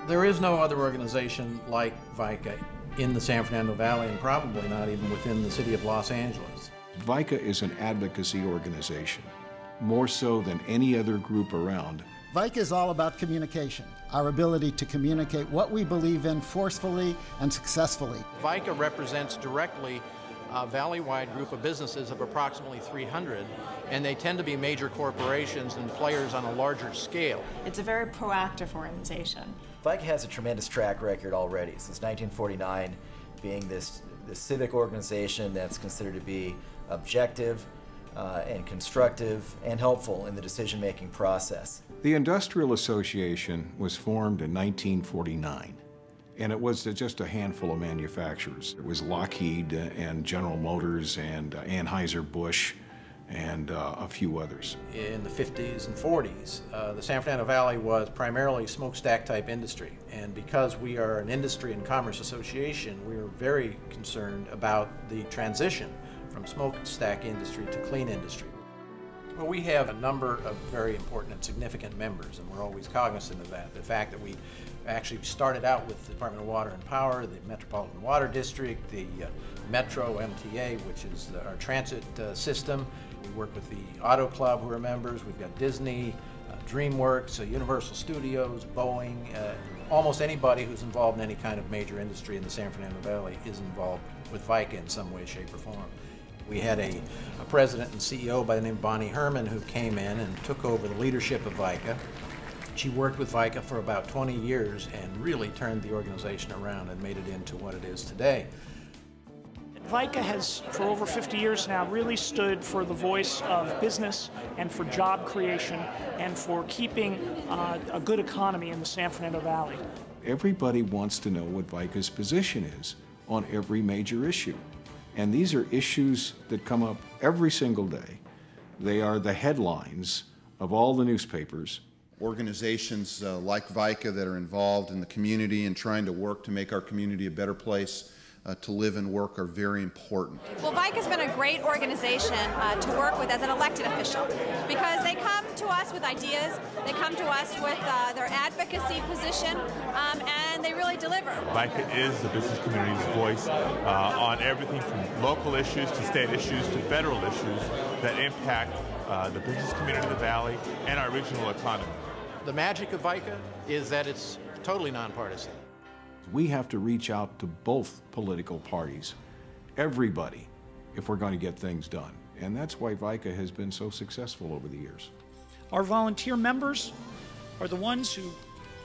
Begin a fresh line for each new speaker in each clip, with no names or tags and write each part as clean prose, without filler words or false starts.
There is no other organization like VICA in the San Fernando Valley, and probably not even within the city of Los Angeles.
VICA is an advocacy organization, more so than any other group around.
VICA is all about communication, our ability to communicate what we believe in forcefully and successfully.
VICA represents directly a valley-wide group of businesses of approximately 300, and they tend to be major corporations and players on a larger scale.
It's a very proactive organization.
VICA has a tremendous track record already, since 1949, being this civic organization that's considered to be objective and constructive and helpful in the decision-making process.
The Industrial Association was formed in 1949. And it was just a handful of manufacturers. It was Lockheed and General Motors and Anheuser-Busch and a few others.
In the 50s and 40s, the San Fernando Valley was primarily smokestack type industry. And because we are an industry and commerce association, we are very concerned about the transition from smokestack industry to clean industry. Well, we have a number of very important and significant members, and we're always cognizant of that. The fact that we actually started out with the Department of Water and Power, the Metropolitan Water District, the Metro MTA, which is our transit system. We work with the Auto Club, who are members. We've got Disney, DreamWorks, Universal Studios, Boeing. Almost anybody who's involved in any kind of major industry in the San Fernando Valley is involved with VICA in some way, shape, or form. We had a president and CEO by the name of Bonnie Herman who came in and took over the leadership of VICA. She worked with VICA for about 20 years and really turned the organization around and made it into what it is today.
VICA has, for over 50 years now, really stood for the voice of business and for job creation and for keeping a good economy in the San Fernando Valley.
Everybody wants to know what VICA's position is on every major issue. And these are issues that come up every single day. They are the headlines of all the newspapers.
Organizations like VICA that are involved in the community and trying to work to make our community a better place to live and work are very important.
Well, VICA's been a great organization to work with as an elected official because they come to us with ideas, they come to us with their advocacy position, and they really deliver.
VICA is the business community's voice on everything from local issues to state issues to federal issues that impact the business community of the Valley and our regional economy.
The magic of VICA is that it's totally nonpartisan.
We have to reach out to both political parties, everybody, if we're going to get things done. And that's why VICA has been so successful over the years.
Our volunteer members are the ones who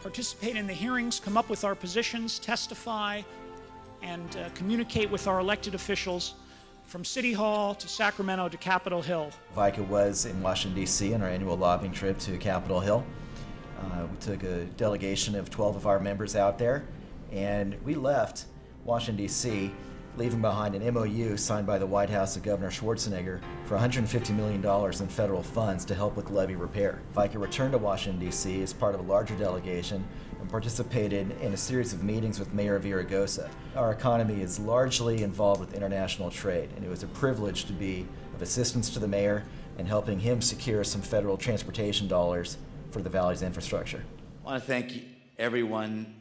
participate in the hearings, come up with our positions, testify, and communicate with our elected officials from City Hall to Sacramento to Capitol Hill.
VICA was in Washington, D.C. on our annual lobbying trip to Capitol Hill. We took a delegation of 12 of our members out there, and we left Washington, D.C., leaving behind an MOU signed by the White House of Governor Schwarzenegger for $150 million in federal funds to help with levee repair. VICA returned to Washington, D.C. as part of a larger delegation and participated in a series of meetings with Mayor Villaraigosa. Our economy is largely involved with international trade, and it was a privilege to be of assistance to the mayor and helping him secure some federal transportation dollars for the Valley's infrastructure.
I want to thank everyone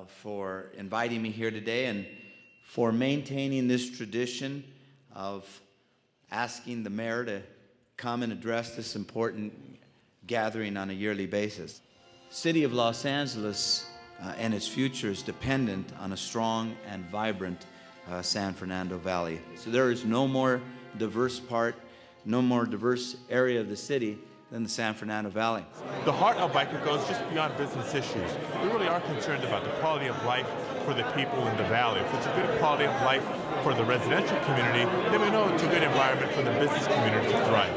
for inviting me here today and for maintaining this tradition of asking the mayor to come and address this important gathering on a yearly basis. The city of Los Angeles and its future is dependent on a strong and vibrant San Fernando Valley. So there is no more diverse area of the city than the San Fernando Valley.
The heart of VICA goes just beyond business issues. We really are concerned about the quality of life for the people in the Valley. If it's a good quality of life for the residential community, then we know it's a good environment for the business community to thrive.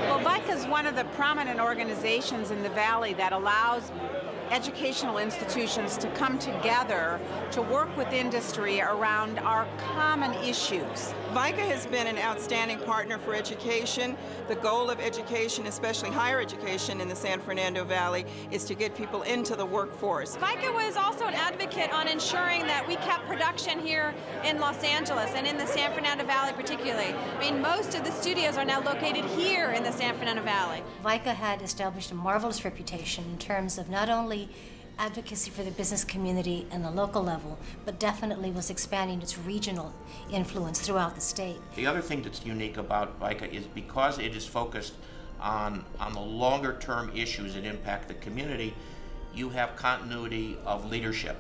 Well, VICA is one of the prominent organizations in the Valley that allows educational institutions to come together to work with industry around our common issues.
VICA has been an outstanding partner for education. The goal of education, especially higher education in the San Fernando Valley, is to get people into the workforce.
VICA was also an advocate on ensuring that we kept production here in Los Angeles and in the San Fernando Valley particularly. I mean, most of the studios are now located here in the San Fernando Valley.
VICA had established a marvelous reputation in terms of not only advocacy for the business community in the local level, but definitely was expanding its regional influence throughout the state.
The other thing that's unique about VICA is because it is focused on the longer term issues that impact the community, you have continuity of leadership.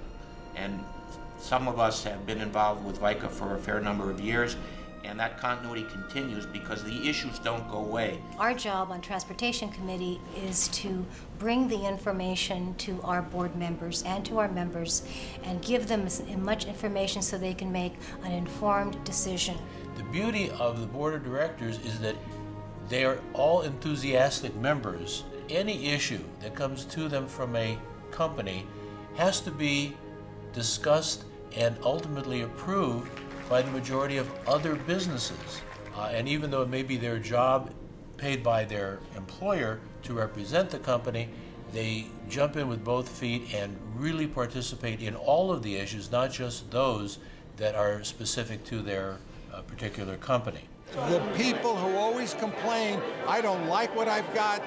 And some of us have been involved with VICA for a fair number of years, and that continuity continues because the issues don't go away.
Our job on Transportation Committee is to bring the information to our board members and to our members and give them as much information so they can make an informed decision.
The beauty of the board of directors is that they are all enthusiastic members. Any issue that comes to them from a company has to be discussed and ultimately approved by the majority of other businesses. And even though it may be their job paid by their employer to represent the company, they jump in with both feet and really participate in all of the issues, not just those that are specific to their particular company.
The people who always complain, I don't like what I've got,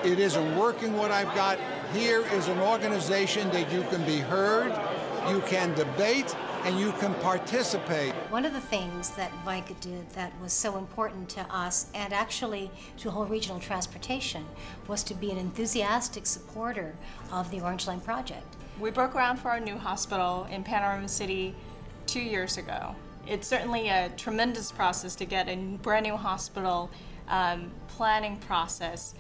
it isn't working what I've got, here is an organization that you can be heard, you can debate, and you can participate.
One of the things that VICA did that was so important to us and actually to whole regional transportation was to be an enthusiastic supporter of the Orange Line project.
We broke ground for our new hospital in Panorama City 2 years ago. It's certainly a tremendous process to get a brand new hospital planning process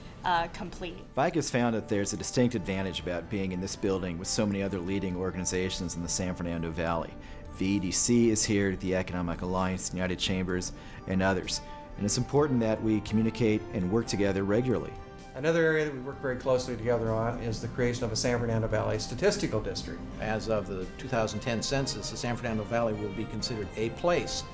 complete.
VICA's found that there's a distinct advantage about being in this building with so many other leading organizations in the San Fernando Valley. VEDC is here, the Economic Alliance, United Chambers, and others. And it's important that we communicate and work together regularly.
Another area that we work very closely together on is the creation of a San Fernando Valley Statistical District.
As of the 2010 census, the San Fernando Valley will be considered a place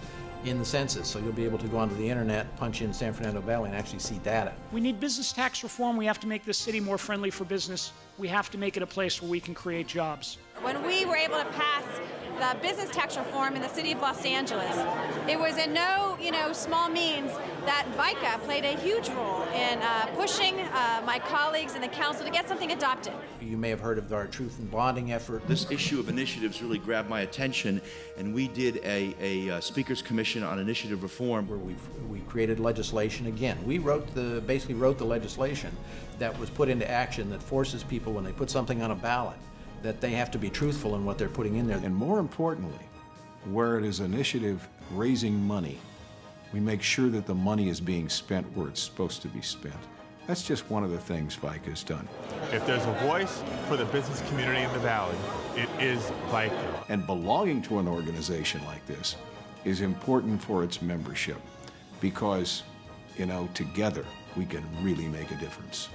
in the census, so you'll be able to go onto the internet, punch in San Fernando Valley, and actually see data.
We need business tax reform. We have to make this city more friendly for business. We have to make it a place where we can create jobs.
When we were able to pass the business tax reform in the city of Los Angeles, it was in no small means that VICA played a huge role in pushing my colleagues in the council to get something adopted.
You may have heard of our Truth in Bonding effort.
This issue of initiatives really grabbed my attention, and we did a Speakers Commission on Initiative Reform.
Where we created legislation again. We basically wrote the legislation that was put into action that forces people, when they put something on a ballot, that they have to be truthful in what they're putting in there.
And more importantly, where it is an initiative raising money, we make sure that the money is being spent where it's supposed to be spent. That's just one of the things VICA has done.
If there's a voice for the business community in the Valley, it is VICA.
And belonging to an organization like this is important for its membership because, together we can really make a difference.